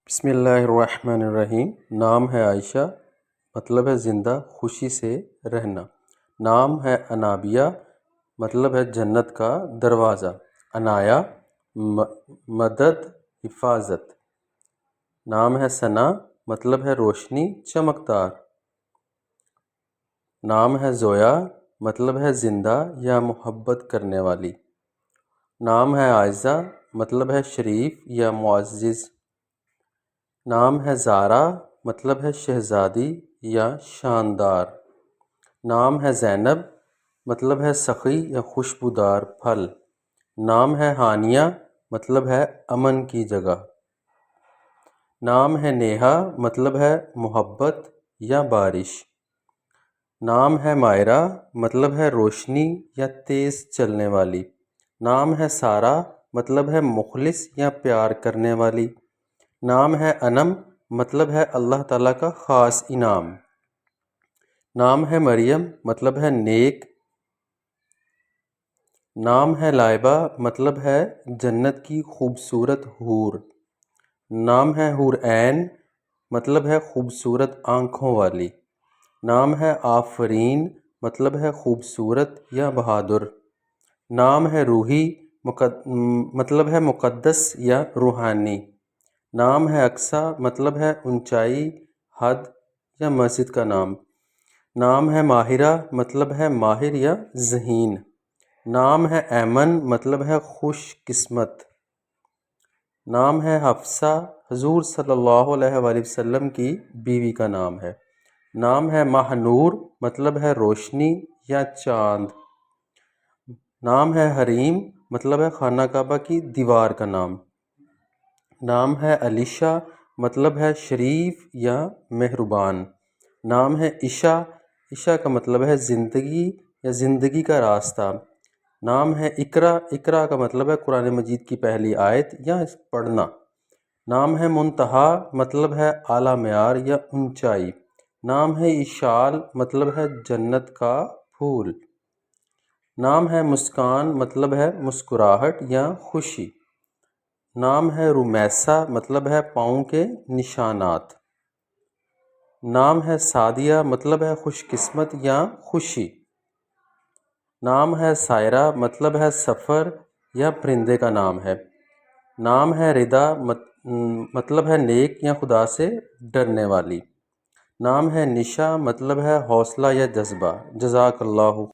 بسم اللہ الرحمن الرحیم۔ نام ہے عائشہ، مطلب ہے زندہ خوشی سے رہنا۔ نام ہے انابیہ، مطلب ہے جنت کا دروازہ۔ عنایا مدد، حفاظت۔ نام ہے ثنا، مطلب ہے روشنی، چمکدار۔ نام ہے زویا، مطلب ہے زندہ یا محبت کرنے والی۔ نام ہے عائزہ، مطلب ہے شریف یا معزز۔ نام ہے زارا، مطلب ہے شہزادی یا شاندار۔ نام ہے زینب، مطلب ہے سخی یا خوشبودار پھل۔ نام ہے ہانیہ، مطلب ہے امن کی جگہ۔ نام ہے نیہا، مطلب ہے محبت یا بارش۔ نام ہے مائرہ، مطلب ہے روشنی یا تیز چلنے والی۔ نام ہے سارہ، مطلب ہے مخلص یا پیار کرنے والی۔ نام ہے انم، مطلب ہے اللہ تعالیٰ کا خاص انعام۔ نام ہے مریم، مطلب ہے نیک۔ نام ہے لائبہ، مطلب ہے جنت کی خوبصورت حور۔ نام ہے حور عین، مطلب ہے خوبصورت آنکھوں والی۔ نام ہے آفرین، مطلب ہے خوبصورت یا بہادر۔ نام ہے روحی، مطلب ہے مقدس یا روحانی۔ نام ہے اقصیٰ، مطلب ہے اونچائی، حد یا مسجد کا نام۔ نام ہے ماہرہ، مطلب ہے ماہر یا ذہین۔ نام ہے ایمن، مطلب ہے خوش قسمت۔ نام ہے حفصہ، حضور صلی اللہ علیہ وآلہ وسلم کی بیوی کا نام ہے۔ نام ہے ماہ نور، مطلب ہے روشنی یا چاند۔ نام ہے حریم، مطلب ہے خانہ کعبہ کی دیوار کا نام۔ نام ہے علیشہ، مطلب ہے شریف یا مہربان۔ نام ہے عشاء، عشاء کا مطلب ہے زندگی یا زندگی کا راستہ۔ نام ہے اقرا، اقرا کا مطلب ہے قرآن مجید کی پہلی آیت یا پڑھنا۔ نام ہے منتہا، مطلب ہے اعلیٰ معیار یا اونچائی۔ نام ہے اشال، مطلب ہے جنت کا پھول۔ نام ہے مسکان، مطلب ہے مسکراہٹ یا خوشی۔ نام ہے رمیسہ، مطلب ہے پاؤں کے نشانات۔ نام ہے سعدیہ، مطلب ہے خوش قسمت یا خوشی۔ نام ہے سائرہ، مطلب ہے سفر یا پرندے کا نام ہے۔ نام ہے ردا، مطلب ہے نیک یا خدا سے ڈرنے والی۔ نام ہے نشا، مطلب ہے حوصلہ یا جذبہ۔ جزاک اللہ۔